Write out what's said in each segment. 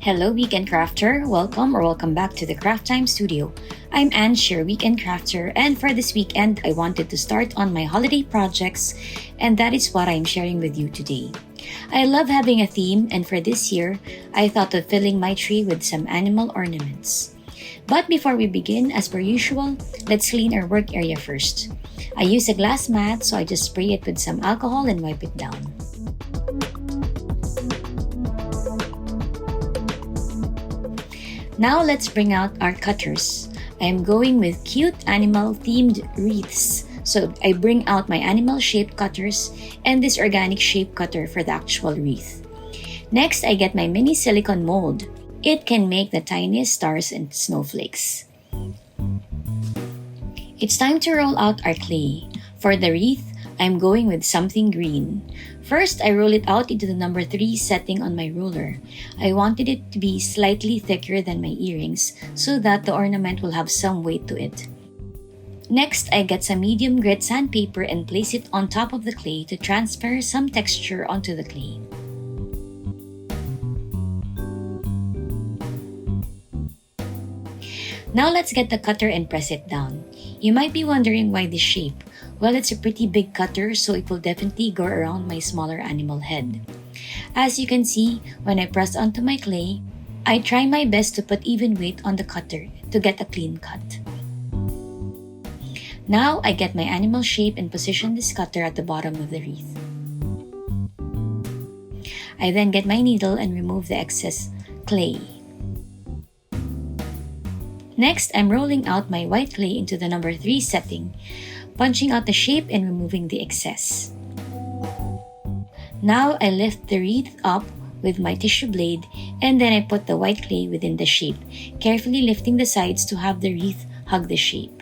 Hello, Weekend Crafter. Welcome back to the Craft Time Studio. I'm Ange, your Weekend Crafter, and for this weekend, I wanted to start on my holiday projects, and that is what I'm sharing with you today. I love having a theme, and for this year, I thought of filling my tree with some animal ornaments. But before we begin, as per usual, let's clean our work area first. I use a glass mat, so I just spray it with some alcohol and wipe it down. Now let's bring out our cutters. I am going with cute animal themed wreaths. So I bring out my animal shaped cutters and this organic shape cutter for the actual wreath. Next, I get my mini silicone mold. It can make the tiniest stars and snowflakes. It's time to roll out our clay. For the wreath, I'm going with something green. First, I roll it out into the number 3 setting on my ruler. I wanted it to be slightly thicker than my earrings so that the ornament will have some weight to it. Next, I get some medium grit sandpaper and place it on top of the clay to transfer some texture onto the clay. Now let's get the cutter and press it down. You might be wondering why this shape. Well, it's a pretty big cutter, so it will definitely go around my smaller animal head. As you can see, when I press onto my clay, I try my best to put even weight on the cutter to get a clean cut. Now, I get my animal shape and position this cutter at the bottom of the wreath. I then get my needle and remove the excess clay. Next, I'm rolling out my white clay into the number 3 setting, punching out the shape and removing the excess. Now, I lift the wreath up with my tissue blade and then I put the white clay within the shape, carefully lifting the sides to have the wreath hug the shape.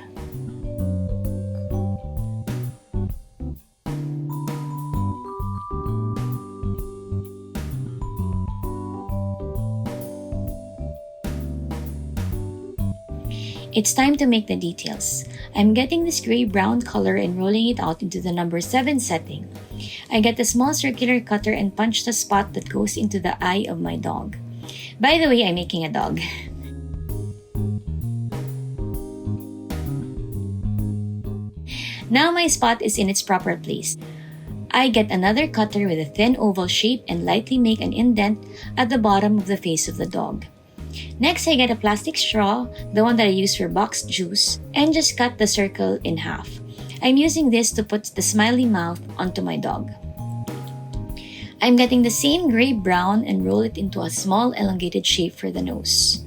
It's time to make the details. I'm getting this gray-brown color and rolling it out into the number 7 setting. I get a small circular cutter and punch the spot that goes into the eye of my dog. By the way, I'm making a dog. Now my spot is in its proper place. I get another cutter with a thin oval shape and lightly make an indent at the bottom of the face of the dog. Next, I get a plastic straw, the one that I use for boxed juice, and just cut the circle in half. I'm using this to put the smiley mouth onto my dog. I'm getting the same gray-brown and roll it into a small elongated shape for the nose.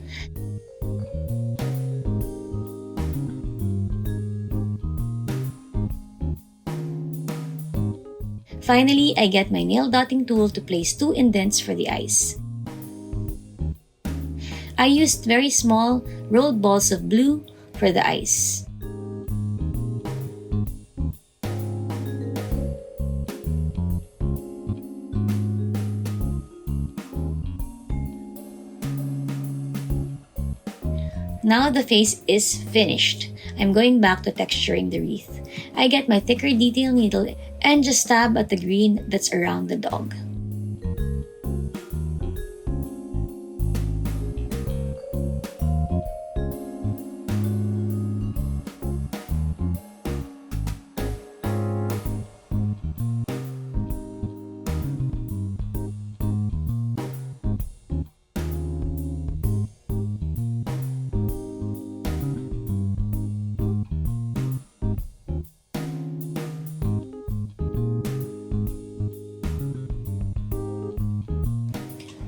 Finally, I get my nail dotting tool to place 2 indents for the eyes. I used very small rolled balls of blue for the eyes. Now the face is finished. I'm going back to texturing the wreath. I get my thicker detail needle and just stab at the green that's around the dog.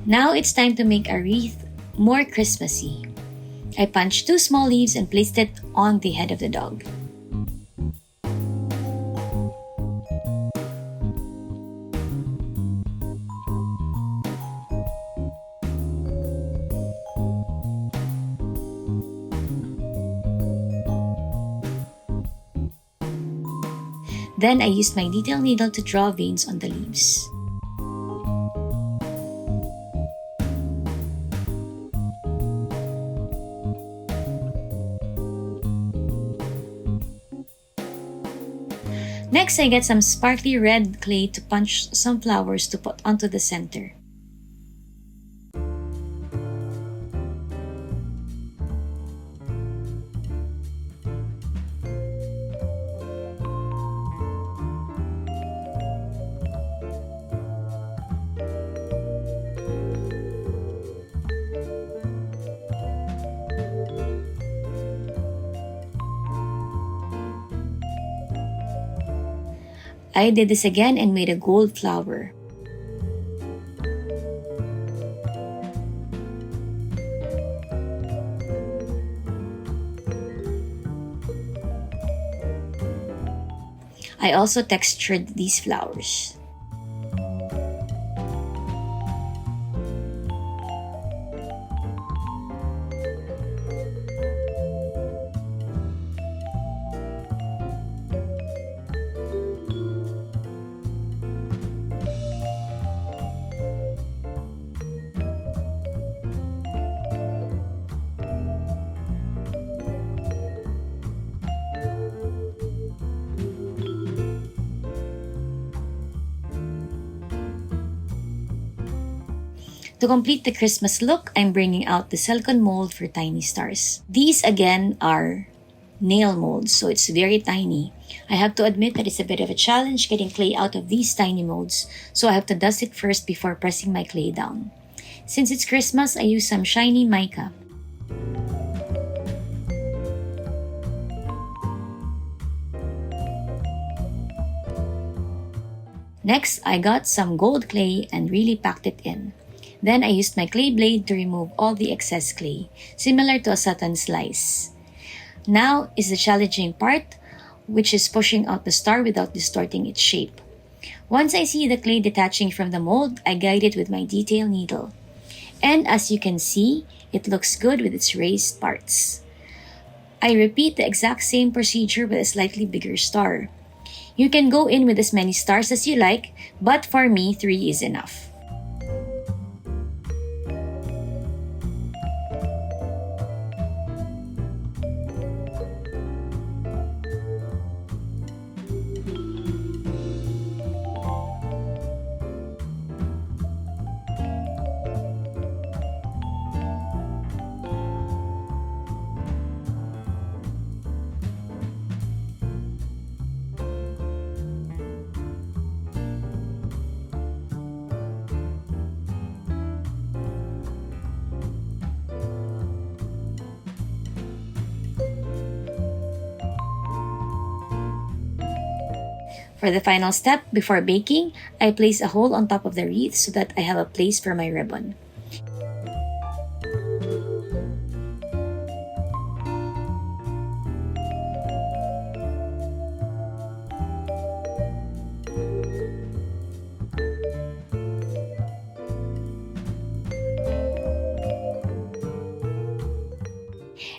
Now it's time to make a wreath more Christmassy. I punched 2 small leaves and placed it on the head of the dog. Then I used my detail needle to draw veins on the leaves. Next, I get some sparkly red clay to punch some flowers to put onto the center. I did this again and made a gold flower. I also textured these flowers. To complete the Christmas look, I'm bringing out the silicone mold for tiny stars. These again are nail molds, so it's very tiny. I have to admit that it's a bit of a challenge getting clay out of these tiny molds, so I have to dust it first before pressing my clay down. Since it's Christmas, I use some shiny mica. Next, I got some gold clay and really packed it in. Then I used my clay blade to remove all the excess clay, similar to a satin slice. Now is the challenging part, which is pushing out the star without distorting its shape. Once I see the clay detaching from the mold, I guide it with my detail needle. And as you can see, it looks good with its raised parts. I repeat the exact same procedure with a slightly bigger star. You can go in with as many stars as you like, but for me, 3 is enough. For the final step, before baking, I place a hole on top of the wreath so that I have a place for my ribbon.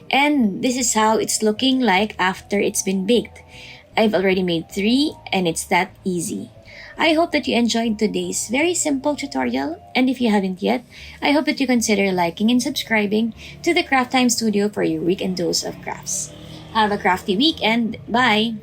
And this is how it's looking like after it's been baked. I've already made 3 and it's that easy. I hope that you enjoyed today's very simple tutorial, and if you haven't yet, I hope that you consider liking and subscribing to the Craft Time Studio for your weekend dose of crafts. Have a crafty weekend. Bye!